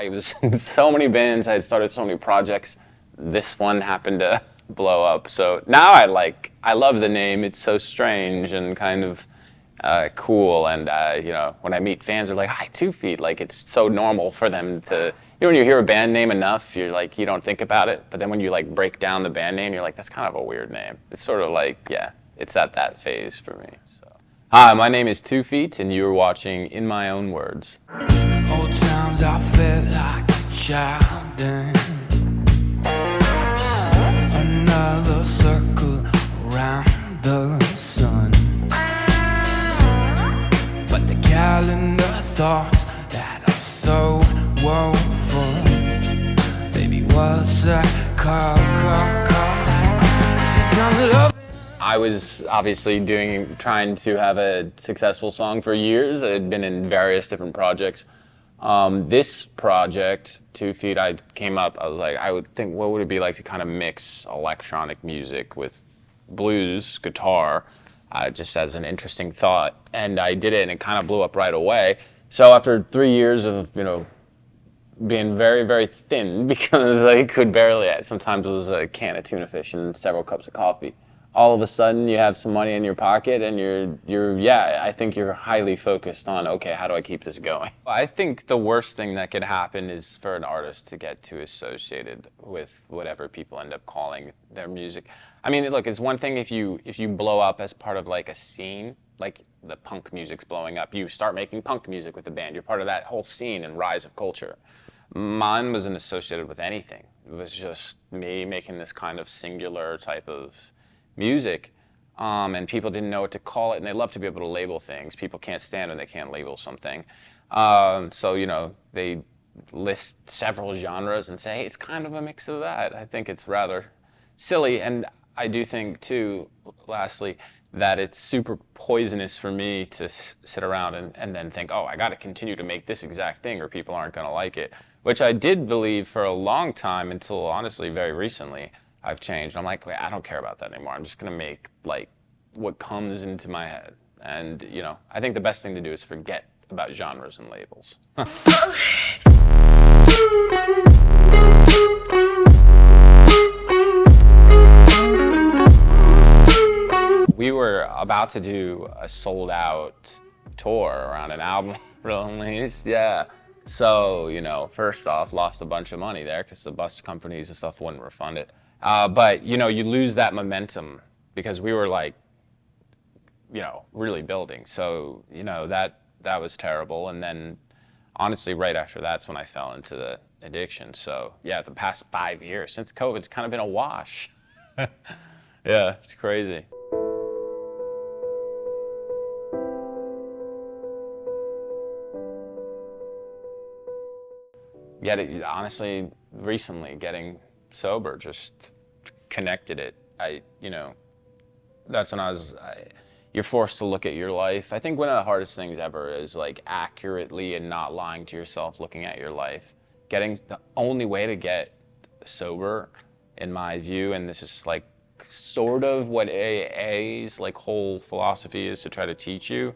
I was in so many bands, I had started so many projects. This one happened to blow up. So now I love the name. It's so strange and kind of cool. And when I meet fans, they're like, "Hi, 2 Feet." Like it's so normal for them to, when you hear a band name enough, you're like, you don't think about it. But then when you like break down the band name, you're like, that's kind of a weird name. It's sort of like, yeah, it's at that phase for me. So, hi, my name is 2 Feet, and you're watching In My Own Words. Old times I felt like a child in another circle around the sun. But the calendar thoughts that are so woeful. Baby, what's that call? Sit down, love. I was obviously trying to have a successful song for years. I had been in various different projects. This project, 2 Feet, I was like, I would think, what would it be like to kind of mix electronic music with blues, guitar, just as an interesting thought. And I did it, and it kind of blew up right away. So after 3 years of, being very, very thin, because I could barely, sometimes it was a can of tuna fish and several cups of coffee. All of a sudden you have some money in your pocket and I think you're highly focused on, okay, how do I keep this going? I think the worst thing that could happen is for an artist to get too associated with whatever people end up calling their music. I mean, look, it's one thing if you blow up as part of like a scene, like the punk music's blowing up, you start making punk music with the band, you're part of that whole scene and rise of culture. Mine wasn't associated with anything. It was just me making this kind of singular type of music, and people didn't know what to call it, and they love to be able to label things. People can't stand when they can't label something. So, they list several genres and say, hey, it's kind of a mix of that. I think it's rather silly, and I do think, too, lastly, that it's super poisonous for me to sit around and then think, oh, I got to continue to make this exact thing or people aren't going to like it, which I did believe for a long time until, honestly, very recently. I've changed. I'm like, wait, I don't care about that anymore. I'm just going to make like what comes into my head. And, I think the best thing to do is forget about genres and labels. We were about to do a sold out tour around an album release. Yeah. So, first off, lost a bunch of money there because the bus companies and stuff wouldn't refund it. But, you lose that momentum because we were like, really building. So, that was terrible. And then honestly, right after that's when I fell into the addiction. So yeah, the past 5 years since COVID, it's kind of been a wash. Yeah, it's crazy. Honestly, recently getting sober just connected it. That's when you're forced to look at your life. I think one of the hardest things ever is like accurately and not lying to yourself, looking at your life. The only way to get sober, in my view, and this is like sort of what AA's like whole philosophy is to try to teach you,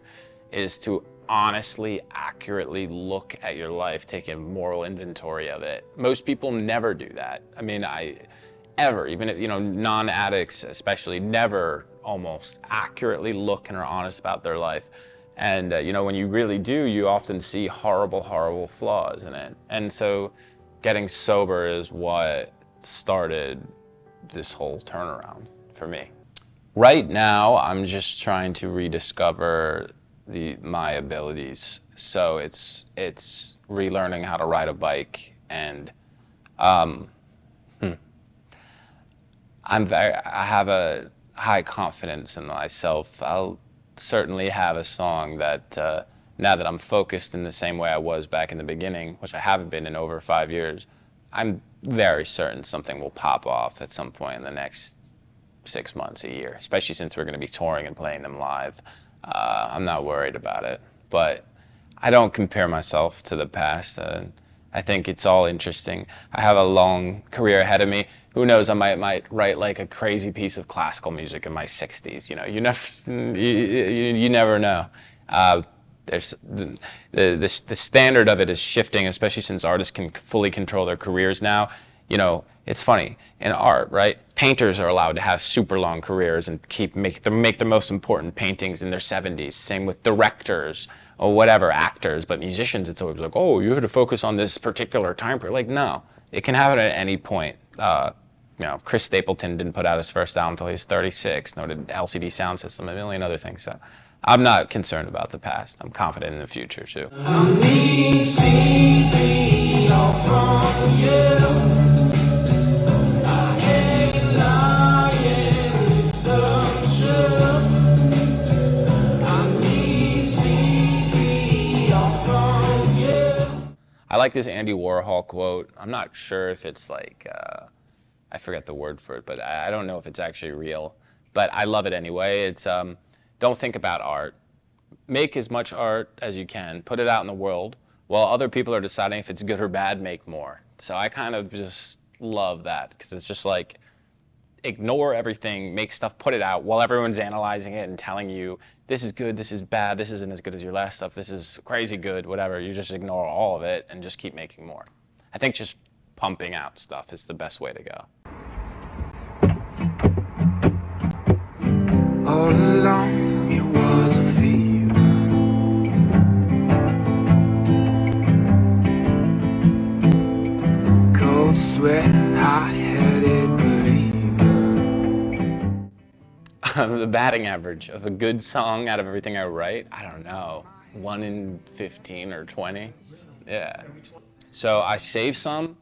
is to honestly, accurately look at your life, take a moral inventory of it. Most people never do that. I mean, even if, non-addicts especially, never almost accurately look and are honest about their life. And, when you really do, you often see horrible, horrible flaws in it. And so getting sober is what started this whole turnaround for me. Right now, I'm just trying to rediscover my abilities. So it's relearning how to ride a bike, and I have a high confidence in myself. I'll certainly have a song that now that I'm focused in the same way I was back in the beginning, which I haven't been in over 5 years, I'm very certain something will pop off at some point in the next 6 months, a year, especially since we're going to be touring and playing them live. I'm not worried about it, but I don't compare myself to the past. I think it's all interesting. I have a long career ahead of me. Who knows, I might write like a crazy piece of classical music in my 60s. You never know. there's the standard of it is shifting, especially since artists can fully control their careers now. You know, it's funny in art, right? Painters are allowed to have super long careers and make the most important paintings in their 70s. Same with directors or whatever, actors. But musicians, it's always like, oh, you have to focus on this particular time period. Like, no, it can happen at any point. You know, Chris Stapleton didn't put out his first album until he was 36. Nor did LCD Sound System, a million other things. So I'm not concerned about the past. I'm confident in the future too. I need CP all from you. I ain't lying, it's so true. I need CP all from you. I like this Andy Warhol quote. I'm not sure if it's like, I forget the word for it, but I don't know if it's actually real. But I love it anyway. It's don't think about art. Make as much art as you can. Put it out in the world. While other people are deciding if it's good or bad, make more. So I kind of just love that because it's just like, ignore everything, make stuff, put it out while everyone's analyzing it and telling you this is good, this is bad, this isn't as good as your last stuff, this is crazy good, whatever. You just ignore all of it and just keep making more. I think just pumping out stuff is the best way to go. All along it was a fever. Cold sweat, hot-headed believer. The batting average of a good song out of everything I write, I don't know, 1 in 15 or 20. Yeah. So I save some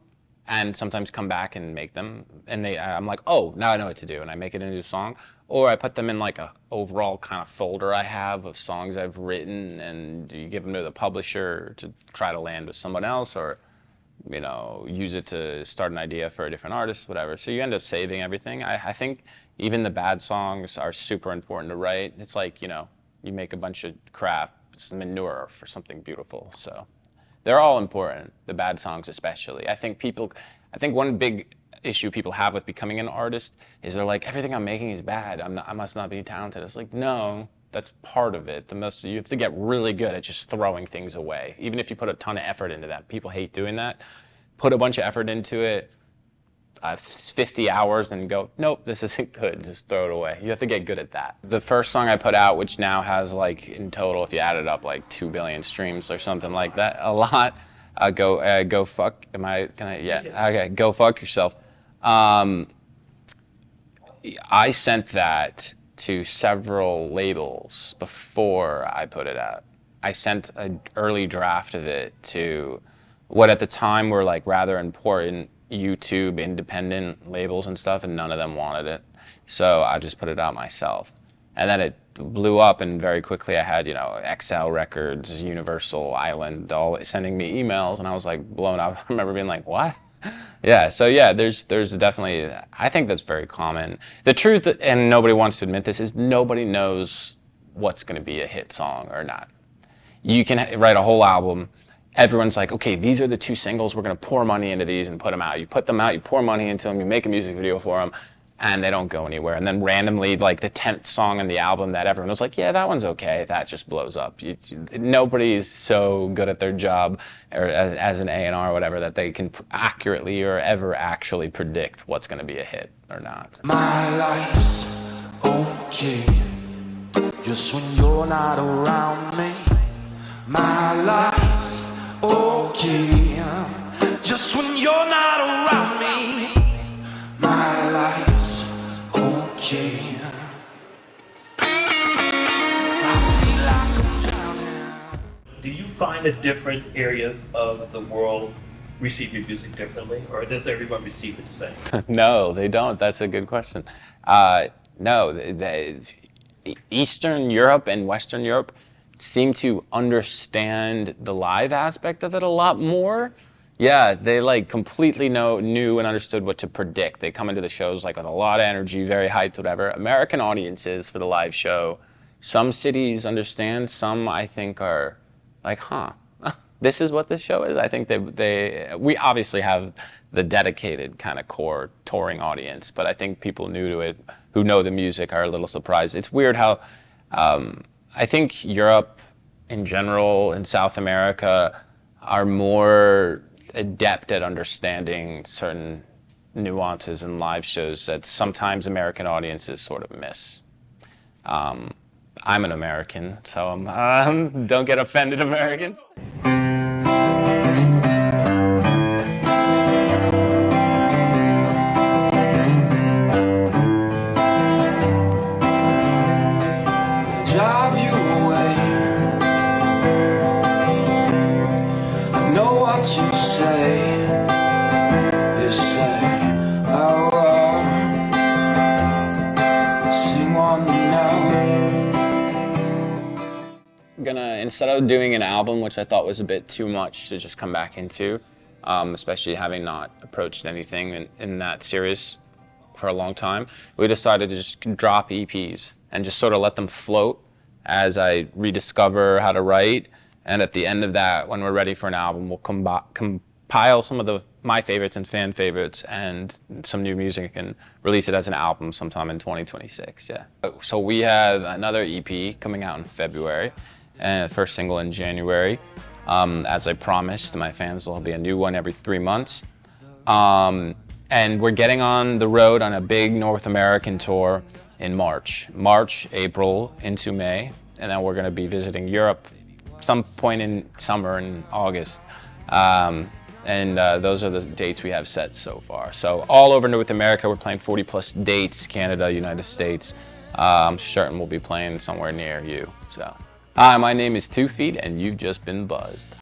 and sometimes come back and make them. And I'm like, oh, now I know what to do. And I make it into a song. Or I put them in like a overall kind of folder I have of songs I've written, and you give them to the publisher to try to land with someone else, or, you know, use it to start an idea for a different artist, whatever. So you end up saving everything. I think even the bad songs are super important to write. It's like, you know, you make a bunch of crap, it's manure for something beautiful. So they're all important, the bad songs especially. I think one big issue people have with becoming an artist is they're like, everything I'm making is bad. I must not be talented. It's like, no, that's part of it. You have to get really good at just throwing things away. Even if you put a ton of effort into that. People hate doing that. Put a bunch of effort into it, 50 hours, and go, nope, this isn't good. Just throw it away. You have to get good at that. The first song I put out, which now has like, in total, if you add it up, like 2 billion streams or something like that, a lot. Go fuck, yeah, okay, Go Fuck Yourself. I sent that to several labels before I put it out. I sent an early draft of it to what at the time were like rather important YouTube independent labels and stuff, and none of them wanted it. So I just put it out myself. And then it blew up, and very quickly I had, you know, XL Records, Universal, Island, all sending me emails, and I was like blown up. I remember being like, what? Yeah, so yeah, there's definitely, I think that's very common. The truth, and nobody wants to admit this, is nobody knows what's going to be a hit song or not. You can write a whole album, everyone's like, okay, these are the 2 singles, we're going to pour money into these and put them out. You put them out, you pour money into them, you make a music video for them, and they don't go anywhere. And then randomly, like the 10th song on the album that everyone was like, yeah, that one's okay, that just blows up. Nobody's so good at their job, or as an A&R or whatever, that they can accurately or ever actually predict what's going to be a hit or not. My life's okay, just when you're not around me. My life's okay, just when you're not around me. My life's okay. I feel like I'm drowning. Do you find that different areas of the world receive your music differently, or does everyone receive it the same? No, they don't. That's a good question. No, Eastern Europe and Western Europe seem to understand the live aspect of it a lot more. Yeah, they like completely knew and understood what to predict. They come into the shows like with a lot of energy, very hyped, whatever. American audiences for the live show, some cities understand, some I think are like, huh, this is what this show is. I think we obviously have the dedicated kind of core touring audience, but I think people new to it who know the music are a little surprised. It's weird how I think Europe in general in South America are more adept at understanding certain nuances in live shows that sometimes American audiences sort of miss. I'm an American, so don't get offended, Americans. Drive you away. I know what you say. You say, oh, sing on me now. Instead of doing an album, which I thought was a bit too much to just come back into, especially having not approached anything in that series for a long time, we decided to just drop EPs and just sort of let them float as I rediscover how to write. And at the end of that, when we're ready for an album, we'll compile some of my favorites and fan favorites and some new music and release it as an album sometime in 2026, yeah. So we have another EP coming out in February, and first single in January. As I promised my fans, there'll be a new one every 3 months. And we're getting on the road on a big North American tour in March, April into May, and then we're gonna be visiting Europe some point in summer in August. Those are the dates we have set so far. So all over North America, we're playing 40 plus dates, Canada, United States. I'm certain we'll be playing somewhere near you, so. Hi, my name is 2 Feet, and you've just been buzzed.